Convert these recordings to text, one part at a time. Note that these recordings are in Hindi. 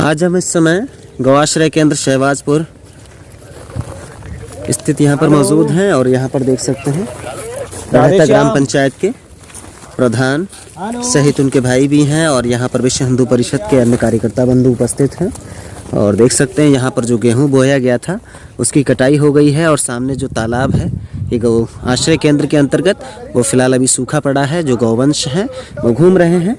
आज हम इस समय गौआश्रय केंद्र शहबाजपुर स्थित यहाँ पर मौजूद हैं और यहाँ पर देख सकते हैं राहता ग्राम पंचायत के प्रधान सहित उनके भाई भी हैं और यहाँ पर विश्व हिंदू परिषद के अन्य कार्यकर्ता बंधु उपस्थित हैं। और देख सकते हैं यहाँ पर जो गेहूँ बोया गया था उसकी कटाई हो गई है और सामने जो तालाब है ये गौ आश्रय केंद्र के अंतर्गत वो फिलहाल अभी सूखा पड़ा है। जो गौवंश हैं वो घूम रहे हैं।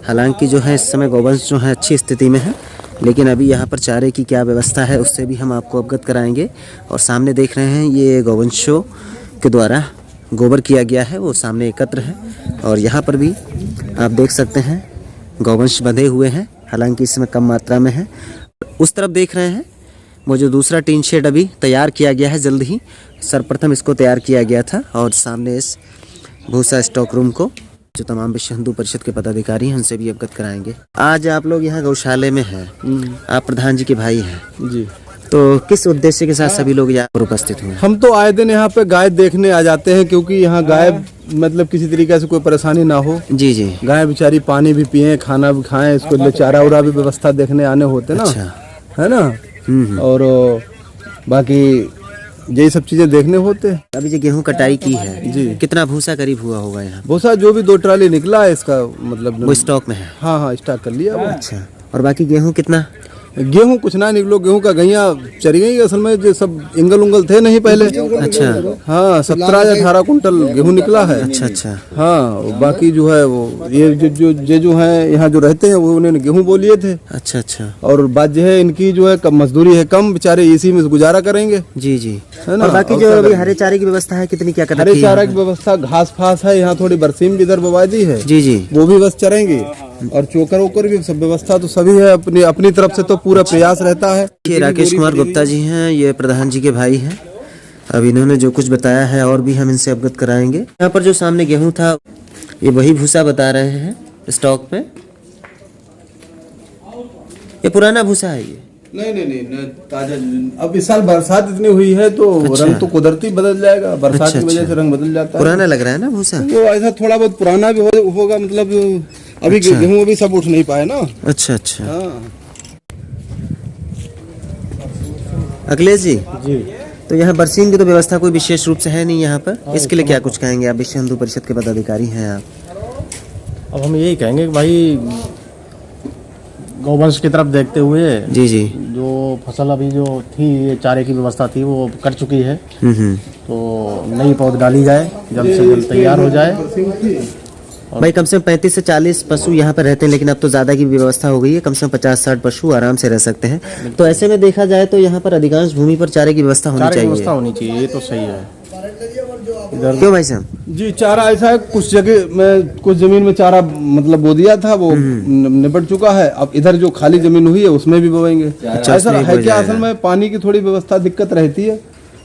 हालांकि जो है इस समय गौवंश जो है अच्छी स्थिति में है, लेकिन अभी यहाँ पर चारे की क्या व्यवस्था है उससे भी हम आपको अवगत कराएंगे। और सामने देख रहे हैं ये गौवंशों के द्वारा गोबर किया गया है वो सामने एकत्र है और यहाँ पर भी आप देख सकते हैं गौवंश बंधे हुए हैं, हालांकि इसमें कम मात्रा में है। उस तरफ देख रहे हैं वो जो दूसरा टीन शेड अभी तैयार किया गया है, जल्द ही सर्वप्रथम इसको तैयार किया गया था और सामने इस भूसा स्टॉक रूम को जो तमाम विश्व हिंदू परिषद के पदाधिकारी हैं उनसे भी अवगत कराएंगे। आज आप लोग यहाँ गौशाले में हैं, आप प्रधान जी के भाई हैं जी, तो किस उद्देश्य के साथ सभी लोग यहाँ पर उपस्थित हुए? हम तो आए दिन यहाँ पे गाय देखने आ जाते हैं क्योंकि यहाँ गाय मतलब किसी तरीके से कोई परेशानी ना हो। जी जी, गाय बेचारी पानी भी पिए, खाना भी खाएं, इसको लिए चारा उरा भी व्यवस्था देखने आने होते ना। अच्छा। है ना। और बाकी यही सब चीजें देखने होते हैं। अभी जो गेहूं कटाई की है जी, कितना भूसा करीब हुआ होगा यहाँ? भूसा जो भी 2 ट्राली निकला है इसका मतलब वो स्टॉक में है? हाँ, स्टॉक कर लिया। अच्छा, और बाकी गेहूं कितना? गेहूं कुछ ना निकलो, गेहूं का गैया चरी गई। असल में जो सब इंगल उंगल थे नहीं पहले। अच्छा। हाँ, 17 या 18 कुंटल गेहूं निकला है। अच्छा अच्छा। हाँ, बाकी जो है वो ये जो है यहाँ जो रहते हैं वो उन्होंने गेहूं बो लिए थे। अच्छा अच्छा। और बात जो है इनकी जो है कम मजदूरी है, कम, बेचारे इसी में गुजारा करेंगे। जी जी, है ना। और बाकी जो अभी हरे चारे की व्यवस्था है कितनी, क्या कर हरे चारा की व्यवस्था, घास फास है यहाँ, थोड़ी बरसीम भी इधर बवा दी है। जी जी, वो भी बस चरेंगे और चोकर वोकर भी सब व्यवस्था तो सभी है। अपनी अपनी तरफ से तो पूरा प्रयास रहता है। ये राकेश कुमार गुप्ता जी हैं, ये प्रधान जी के भाई हैं। अब इन्होंने जो कुछ बताया है और भी हम इनसे अवगत कराएंगे। यहाँ पर जो सामने गेहूं था ये वही भूसा बता रहे हैं स्टॉक में। ये पुराना भूसा है ये? नहीं, ताजा। अब इस साल बरसात इतनी हुई है तो अच्छा। रंग तो कुदरती बदल जाएगा, बरसात अच्छा, की वजह से रंग बदल जाता है। पुराना लग रहा है ना भूसा? वो ऐसा थोड़ा बहुत पुराना भी होगा, मतलब अभी अच्छा। गेहूं अभी सब उठ नहीं पाए ना। अच्छा अच्छा। हाँ। अखिलेश जी, जी, तो यहाँ बरसीम की तो व्यवस्था कोई विशेष रूप से है नहीं यहाँ पर, इसके लिए क्या कुछ कहेंगे? आप विश्व हिंदू परिषद के पदाधिकारी हैं आप। अब हम यही कहेंगे कि भाई गौवंश की तरफ देखते हुए जी जी, जो फसल अभी जो थी ये चारे की व्यवस्था थी वो कर चुकी है, तो नई पौध डाली जाए, जल्द से जल्द तैयार हो जाए। भाई कम से कम 35 से 40 पशु यहाँ पर रहते हैं, लेकिन अब तो ज़्यादा की व्यवस्था हो गई है, कम से कम 50-60 पशु आराम से रह सकते हैं। तो ऐसे में देखा जाए तो यहाँ पर अधिकांश भूमि पर चारे की व्यवस्था होनी चारे की चाहिए। व्यवस्था होनी चाहिए, ये तो सही है। क्यों भाई साहब? जी, चारा ऐसा है, कुछ जगह में कुछ जमीन में चारा मतलब बो दिया था, वो निपट चुका है। अब इधर जो खाली जमीन हुई है उसमें भी बोएंगे। अच्छा, ऐसा उसमें है भी कि हो असल में पानी की थोड़ी व्यवस्था दिक्कत रहती है,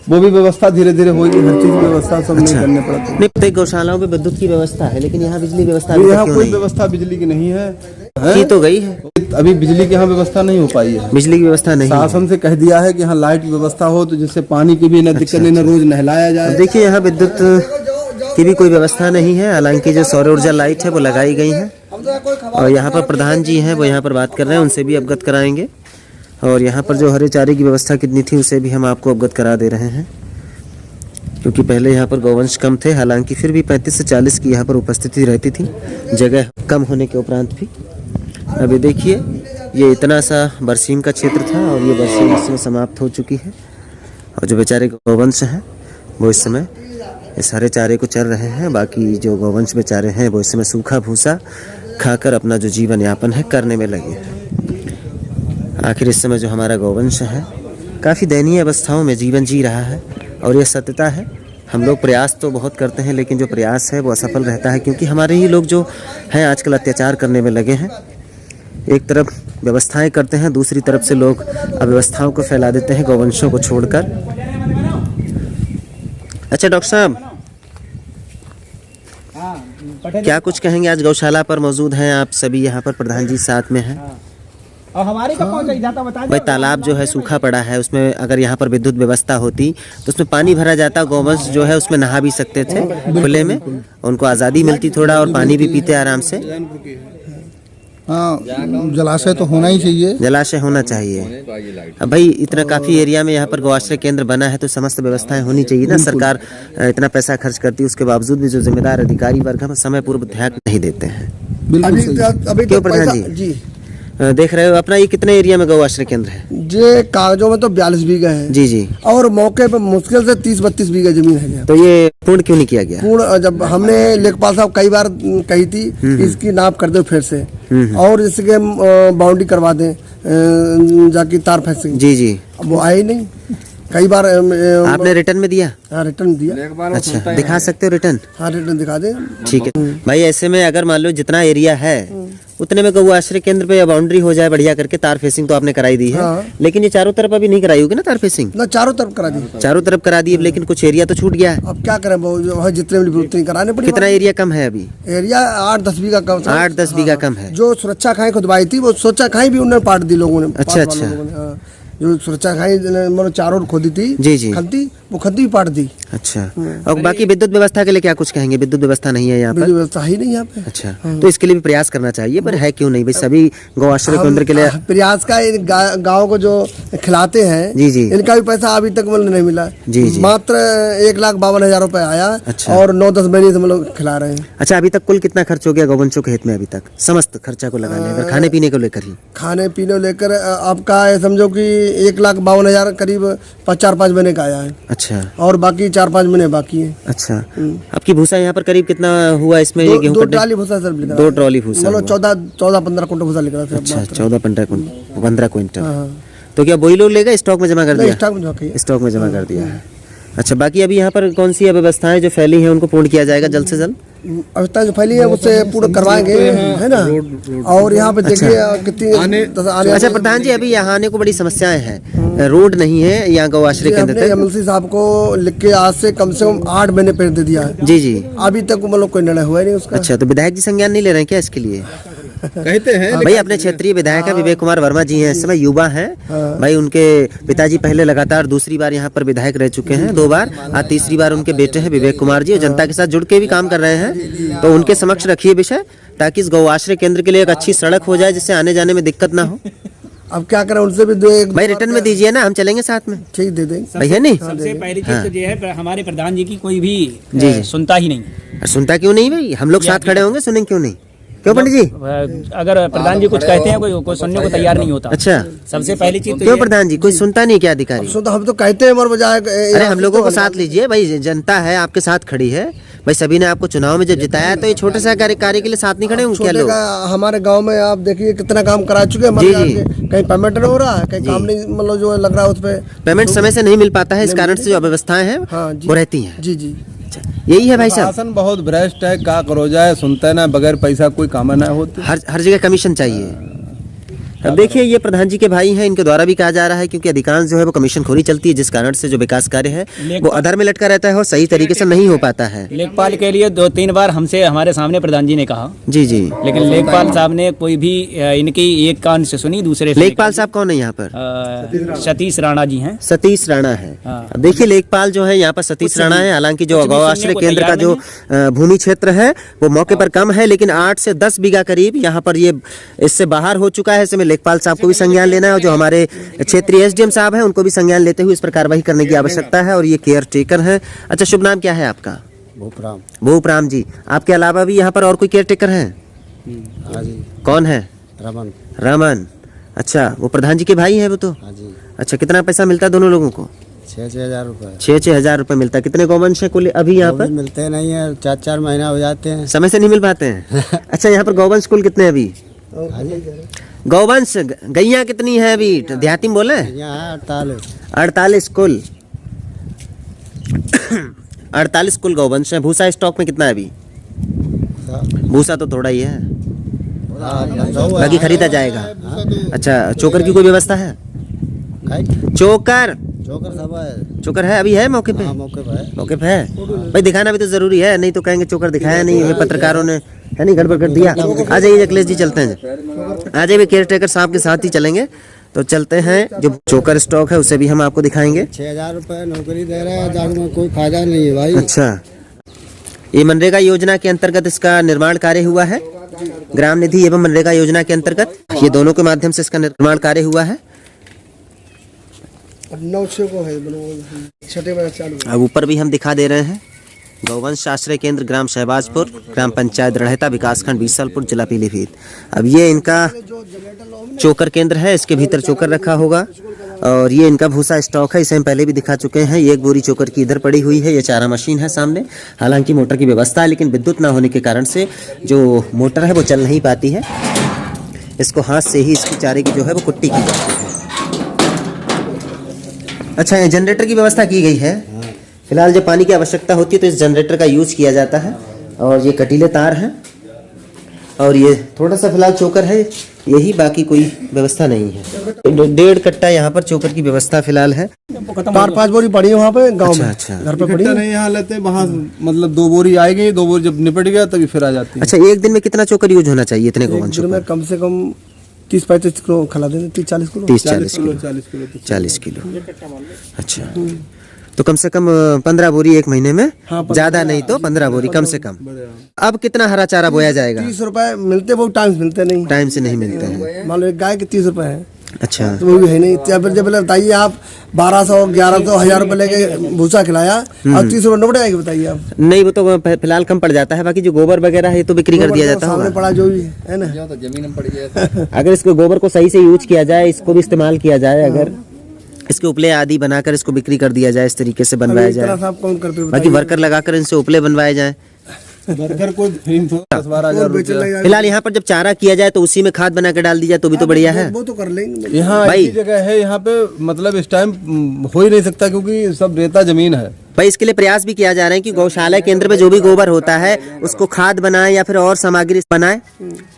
वो भी व्यवस्था धीरे धीरे होगी। हर चीज की व्यवस्था सब नहीं करने पड़ती। नहीं, प्रत्येक गौशालाओं में विद्युत की व्यवस्था है, लेकिन यहाँ बिजली व्यवस्था अभी तक यहाँ क्यों कोई नहीं है? व्यवस्था बिजली की नहीं है। की तो गई है, अभी बिजली की यहाँ व्यवस्था नहीं हो पाई है। बिजली की व्यवस्था नहीं है। शासन से कह दिया है कि यहाँ लाइट की व्यवस्था हो, तो जिससे पानी की भी न दिक्कत नहीं, न रोज नहलाया जाए। देखिए यहाँ विद्युत की भी कोई व्यवस्था नहीं है, हालांकि जो सौर ऊर्जा लाइट है वो लगाई गई है। और यहाँ पर प्रधान जी हैं वो यहाँ पर बात कर रहे हैं, उनसे भी अवगत कराएंगे। और यहाँ पर जो हरे चारे की व्यवस्था कितनी थी उसे भी हम आपको अवगत करा दे रहे हैं, क्योंकि पहले यहाँ पर गौवंश कम थे, हालांकि फिर भी 35 से 40 की यहाँ पर उपस्थिति रहती थी, जगह कम होने के उपरांत भी। अभी देखिए ये इतना सा बरसीम का क्षेत्र था और ये बरसीम इसमें समाप्त हो चुकी है। और जो बेचारे गौवंश हैं वो इस समय इस हरे चारे को चर रहे हैं। बाकी जो गौवंश बेचारे हैं वो इस समय सूखा भूसा खाकर अपना जो जीवन यापन है करने में लगे हैं। आखिर इस समय जो हमारा गौवंश है काफ़ी दयनीय अवस्थाओं में जीवन जी रहा है और ये सत्यता है। हम लोग प्रयास तो बहुत करते हैं, लेकिन जो प्रयास है वो असफल रहता है, क्योंकि हमारे ही लोग जो हैं आजकल अत्याचार करने में लगे हैं। एक तरफ व्यवस्थाएं करते हैं, दूसरी तरफ से लोग अव्यवस्थाओं को फैला देते हैं गौवंशों को छोड़कर। अच्छा डॉक्टर साहब, क्या कुछ कहेंगे? आज गौशाला पर मौजूद हैं आप सभी, यहाँ पर प्रधान जी साथ में हैं। और हमारे का पहुंच जाता बता भाई तालाब जो है सूखा पड़ा है, उसमें अगर यहाँ पर विद्युत व्यवस्था होती तो उसमें पानी भरा जाता, गौवंश जो है उसमें नहा भी सकते थे खुले में, उनको आज़ादी मिलती थोड़ा और पानी भी पीते आराम से। हाँ, जलाशय तो होना ही चाहिए। जलाशय होना चाहिए। अब भाई इतना काफी एरिया में यहाँ पर गौआश्रय केंद्र बना है तो समस्त व्यवस्थाएं होनी चाहिए ना। सरकार इतना पैसा खर्च करती है, उसके बावजूद भी जो जिम्मेदार अधिकारी वर्ग हम समय पूर्व ध्यान नहीं देते हैं। बिल्कुल सही। अभी क्यों तो प्रधान पैसा जी? जी देख रहे हो अपना ये कितने एरिया में गौआश्रय केंद्र है? ये कागजों में तो 42 बीघा है जी जी। और मौके पे मुश्किल से 30-32 बीघा जमीन है। तो ये पूर्ण क्यों नहीं किया गया? पूर्ण जब हमने लेखपाल साहब कई बार कही थी कि इसकी नाप कर दो फिर से और इसके बाउंड्री करवा दें, जाके तार फेंसेंगे। जी जी। अब वो आए नहीं। कई बार आपने रिटर्न में दिया? हाँ रिटर्न दिया। अच्छा, दिखा सकते हो रिटर्न? हाँ रिटर्न दिखा दें। ठीक है भाई। ऐसे में अगर मान लो जितना एरिया है उतने में गौआश्रय केंद्र पे बाउंड्री हो जाए बढ़िया करके, तार फेसिंग तो आपने कराई दी है। हाँ। लेकिन ये चारों तरफ अभी नहीं कराई होगी ना तार फेसिंग? ना चारों तरफ करा दी। चारों तरफ करा दी, लेकिन कुछ एरिया तो छूट गया है। अब क्या करें, वो जो है जितने भी उतने कराने पड़े। कितना एरिया कम है अभी? एरिया 8-10 बीघा कम। 8-10 बीघा कम है। जो सुरक्षा खाई खुदवाई थी वो सुरक्षा खाई भी उन्होंने पाट दी लोगों ने। अच्छा, पाट वाले अच्छा। लोगों ने, हाँ। जो सुरक्षा खाई मतलब चारों ओर खोदी थी जी जी। खंती, वो खंती भी पाट दी। अच्छा, और बाकी विद्युत व्यवस्था के लिए क्या कुछ कहेंगे? विद्युत व्यवस्था नहीं है यहाँ पर? बिजली व्यवस्था ही नहीं यहाँ पे। अच्छा, तो इसके लिए भी प्रयास करना चाहिए, पर है क्यों नहीं भाई? सभी गौआश्रय केंद्र के लिए प्रयास का इन गाँव को जो खिलाते हैं जी जी। इनका भी पैसा अभी तक मतलब नहीं मिला। जी जी। मात्र 1,52,000 रुपए आया। अच्छा। और 9-10 महीने से हम लोग खिला रहे हैं। अच्छा, अभी तक कुल कितना खर्च हो गया गौवंशों के हित में अभी तक, समस्त खर्चा को लगा लेकर, खाने पीने को लेकर ही? खाने पीने लेकर आपका ये समझो कि 1,52,000 करीब 4-5 महीने का आया है। अच्छा। और बाकी 4-5 महीने बाकी है। अच्छा, आपकी भूसा यहाँ पर करीब कितना हुआ इसमें? ये गेहूं 2 कटने? ट्राली भूसा सर निकला। 2 ट्रॉली भूसा मतलब हुआ। 14-15 कुंटल भूसा निकला था। अच्छा, 14-15 क्विंटल। हाँ। तो क्या वही लोग लेगा, स्टॉक में जमा कर नहीं, दिया? स्टॉक में जमा किया। स्टॉक में जमा कर दिया है। अच्छा, बाकी अभी यहाँ पर कौन सी व्यवस्थाएं जो फैली हैं उनको पूर्ण किया जाएगा जल्द से जल्द? अवस्था जो फैली है उससे पूर्ण करवाएंगे, है ना। और यहाँ पे देखिए कितनी आने अच्छा प्रधान जी, अभी यहाँ आने को बड़ी समस्याएं हैं, रोड नहीं है यहाँ गौआश्रय केंद्र हमने तक। एमएलसी साहब को लिख के आज से कम 8 महीने पहले दे दिया है। जी जी। अभी तक मतलब कोई निर्णय हुआ नहीं उसका। अच्छा, तो विधायक जी संज्ञान नहीं ले रहे हैं क्या इसके लिए? कहते हैं भाई अपने क्षेत्रीय विधायक है विवेक कुमार वर्मा जी हैं, इस समय युवा हैं भाई। उनके पिताजी पहले लगातार दूसरी बार यहाँ पर विधायक रह चुके हैं, 2 बार, आज तीसरी बार उनके बेटे हैं विवेक कुमार जी, और जनता के साथ जुड़ के भी काम कर रहे हैं। तो उनके समक्ष रखिए विषय, ताकि इस गौआश्रय केंद्र के लिए एक अच्छी सड़क हो जाए जिससे आने जाने में दिक्कत ना हो। अब क्या करें, उनसे भी भाई रिटर्न में दीजिए ना, हम चलेंगे साथ में। ठीक दे देंगे भाई है नहीं? सबसे पहली चीज तो ये है हमारे प्रधान जी की कोई भी जी जी। सुनता ही नहीं। सुनता क्यों नहीं भाई? हम लोग साथ खड़े होंगे, सुनेंगे क्यों नहीं? क्यों पंडित जी? अगर प्रधान जी कुछ कहते हैं कोई सुनने को तैयार नहीं होता। अच्छा, सबसे पहली चीज तो क्यों ये- प्रधान जी? कोई सुनता नहीं क्या अधिकारी? तो हम तो कहते हैं मर बजाय। अरे हम लोगों को साथ लीजिए भाई, जनता है आपके साथ खड़ी है भाई। सभी ने आपको चुनाव में जब जिताया है, तो ये छोटे सा कार्य के लिए साथ नहीं खड़े होंगे क्या छोटे लोग? का हमारे गांव में आप देखिए कितना काम करा चुके हैं हमारे जी, यहाँ जी। के। कहीं पेमेंट नहीं हो रहा है, कहीं काम नहीं मतलब जो लग रहा है उस पे पेमेंट समय से नहीं मिल पाता है, इस कारण से जो अव्यवस्थाएं हैं हाँ, जी। वो रहती हैं। जी जी। यही है भाई साहब, शासन बहुत भ्रष्ट है, का करो जाए, सुनते ना, बगैर पैसा कोई काम ना होती। हर जगह कमीशन चाहिए। अब देखिए ये प्रधान जी के भाई हैं, इनके द्वारा भी कहा जा रहा है क्योंकि अधिकांश जो है वो कमीशन खोरी चलती है, जिस कारण से जो विकास कार्य है वो अधर में लटका रहता है और सही तरीके से नहीं हो पाता है। लेखपाल के लिए 2-3 बार हमसे हमारे सामने प्रधान जी ने कहा, जी जी। लेकिन लेखपाल साहब ने कोई भी इनकी एक कान से सुनी, दूसरे से लेखपाल साहब कौन है यहाँ पर? सतीश राणा जी हैं। सतीश राणा है। हाँ। अब देखिए लेखपाल जो है यहाँ पर सतीश राणा है। हालांकि जो गौआश्रय केंद्र का जो भूमि क्षेत्र है वो मौके पर कम है, लेकिन 8 से 10 बीघा करीब यहाँ पर ये इससे बाहर हो चुका है। ऐसे में लेखपाल साहब को भी संज्ञान लेना है, और जो हमारे क्षेत्रीय एसडीएम साहब हैं उनको भी संज्ञान लेते हुए इस पर कार्रवाई करने की आवश्यकता है। और ये केयर टेकर है। अच्छा, शुभ नाम क्या है आपका? भूपराम। भूपराम जी। आपके अलावा भी यहाँ पर और कोई केयर टेकर है? हाँ जी। कौन है? रमन। रमन। अच्छा, वो प्रधान जी के भाई है वो तो? हाँ जी। अच्छा, कितना पैसा मिलता है दोनों लोगों को? 6,000 रुपये। 6,000 रुपये मिलता है। कितने गौवंश है कुल अभी यहाँ पर? मिलते नहीं है, 4-4 महीना हो जाते हैं। समय से नहीं मिल पाते हैं। अच्छा, यहाँ पर गौवंश कुल कितने हैं अभी? गौवंश गैया कितनी है अभी? देहाती में बोले? यहाँ 48। 48 कुल। 48 कुल गौवंश है। भूसा स्टॉक में कितना है अभी? भूसा तो थोड़ा ही है, बाकी खरीदा जाएगा। अच्छा, चोकर की कोई व्यवस्था है? चोकर चोकर सब है। चोकर है अभी? है मौके पे? हाँ, मौके पर है। मौके पे है भाई। दिखाना भी तो जरूरी है, नहीं तो कहेंगे चोकर दिखाया नहीं, ये पत्रकारों ने है नहीं गड़बड़ कर दिया। आ जाइए अखिलेश जी, चलते हैं। आ जाइए, केयर टेकर साहब के साथ ही चलेंगे। तो चलते हैं, जो चोकर स्टॉक है उसे भी हम आपको दिखाएंगे। 6,000 रुपये नौकरी दे रहा है, जाग में कोई फायदा नहीं है भाई। अच्छा, ये मनरेगा योजना के अंतर्गत इसका निर्माण कार्य हुआ है। ग्राम निधि एवं मनरेगा योजना के अंतर्गत ये दोनों के माध्यम से इसका निर्माण कार्य हुआ है। 9-6 को है, छठे में चालू है। अब ऊपर भी हम दिखा दे रहे हैं गौवंश आश्रय केंद्र ग्राम शहबाजपुर, ग्राम पंचायत रड़हता, विकासखंड बीसलपुर, जिला पीलीभीत। अब ये इनका चोकर केंद्र है, इसके भीतर चोकर रखा होगा और ये इनका भूसा स्टॉक है। इसे हम पहले भी दिखा चुके हैं। एक बोरी चोकर की इधर पड़ी हुई है। ये चारा मशीन है सामने। हालांकि मोटर की व्यवस्था है, लेकिन विद्युत ना होने के कारण से जो मोटर है वो चल नहीं पाती है। इसको हाथ से ही इसकी चारे की जो है वो कुट्टी की जाती है। अच्छा, ये जनरेटर की व्यवस्था की गई है। फिलहाल जब पानी की आवश्यकता होती है तो इस जनरेटर का यूज किया जाता है। और ये कटीले तार हैं और ये थोड़ा सा फिलहाल चोकर है यही, बाकी कोई व्यवस्था नहीं है। 1.5 कट्टा यहाँ पर चोकर की व्यवस्था फिलहाल है। 4-5 बोरी पड़ी है वहाँ पे गांव में। अच्छा। घर पे पड़ी इकट्ठा नहीं यहाँ लेते, वहाँ मतलब 2 बोरी आएगी, 2 बोरी जब निपट गया तभी फिर आ जाती है। अच्छा, एक दिन में कितना चोकर यूज होना चाहिए इतने गोवंश दिन में कम से कम 30-35 किलो खिला देंगे, 30-40 किलो। 30-40 किलो। 40 किलो। अच्छा, तो कम से कम 15 बोरी एक महीने में, ज्यादा नहीं तो 15 बोरी कम से कम। अब कितना हरा चारा बोया जाएगा? 30 रुपए मिलते, वो टाइम मिलते नहीं, टाइम से नहीं मिलते हैं। मान लो एक गाय के 30 रुपए है। अच्छा, तो वो भी है नहीं। जब बताइए आप 1200, 1100, 1000 रुपए लेके भूसा खिलाया और 30 रुपए नोट आएगी, बताइए आप। नहीं वो तो फिलहाल कम पड़ जाता है। बाकी जो गोबर वगैरह है तो बिक्री कर दिया जाता सामने होगा। पड़ा जो भी है ना। जमीन में पड़ गया। अगर इसको गोबर को सही से यूज किया जाए, इसको भी इस्तेमाल किया जाए, अगर इसके उपले आदि बनाकर इसको बिक्री कर दिया जाए, इस तरीके से बनवाया जाए, साहब कौन कर पे बाकी वर्कर लगाकर इनसे उपले बनवाए जाए। वर्कर को 10-12 हजार। फिलहाल यहाँ पर जब चारा किया जाए तो उसी में खाद बना के डाल दी जाए तो भी तो बढ़िया है। वो तो कर लेंगे। यहाँ भाई। ऐसी जगह है, यहाँ पे मतलब इस टाइम हो ही नहीं सकता क्योंकि सब रेता जमीन है। भाई, इसके लिए प्रयास भी किया जा रहा है कि गौशाला केंद्र में जो भी गोबर होता है उसको खाद बनाए या फिर और सामग्री बनाए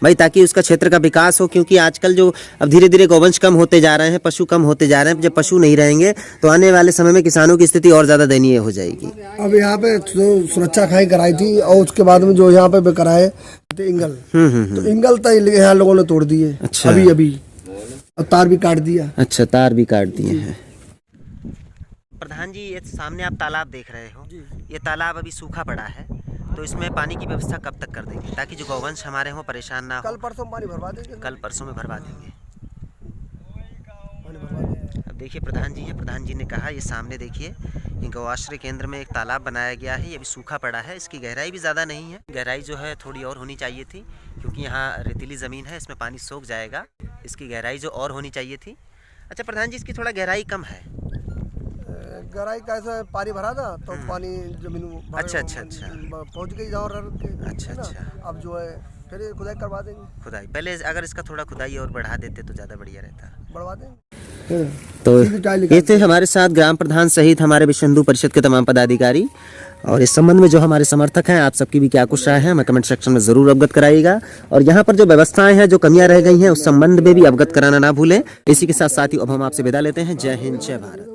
भाई, ताकि उसका क्षेत्र का विकास हो। क्योंकि आजकल जो अब धीरे धीरे गौवंश कम होते जा रहे हैं, पशु कम होते जा रहे हैं। जब पशु नहीं रहेंगे तो आने वाले समय में किसानों की स्थिति और ज्यादा दयनीय हो जाएगी। अब यहाँ पे तो सुरक्षा खाई कराई थी और उसके बाद में जो यहाँ पे कराए इंगल, तो इंगल तो यहाँ लोगों ने तोड़ दिए। अच्छा। अभी और तार भी काट दिया। अच्छा, तार भी काट दिए हैं। प्रधान जी, ये सामने आप तालाब देख रहे हो, ये तालाब अभी सूखा पड़ा है, तो इसमें पानी की व्यवस्था कब तक कर देंगे ताकि जो गौवंश हमारे हों परेशान ना हो? कल परसों पानी भरवा देंगे। कल परसों में भरवा देंगे। अब देखिए प्रधान जी हैं, प्रधान जी ने कहा ये सामने देखिए, ये गौआश्रय केंद्र में एक तालाब बनाया गया है। ये अभी सूखा पड़ा है, इसकी गहराई भी ज़्यादा नहीं है। गहराई जो है थोड़ी और होनी चाहिए थी क्योंकि यहाँ रेतीली ज़मीन है, इसमें पानी सूख जाएगा। इसकी गहराई जो और होनी चाहिए थी। अच्छा प्रधान जी, इसकी थोड़ा गहराई कम है। गहराई कैसे पानी भरा था तो पानी जमीन में अच्छा पहुंच गई जहाँ। अच्छा। अब जो है फिर खुदाई करवा देंगे। खुदाई पहले अगर इसका थोड़ा खुदाई और बढ़ा देते तो ज़्यादा बढ़िया रहता। बढ़वा देंगे। तो ये थे हमारे साथ ग्राम प्रधान सहित हमारे विश्व हिंदू परिषद के तमाम पदाधिकारी। और इस संबंध में जो हमारे समर्थक हैं, आप सबकी भी क्या कुछ राय है हमें कमेंट सेक्शन में ज़रूर अवगत कराइएगा। और यहाँ पर जो व्यवस्थाएं हैं, जो कमियां रह गई हैं, उस संबंध में भी अवगत कराना ना भूलें। इसी के साथ साथ ही अब हम आपसे विदा लेते हैं। जय हिंद, जय भारत।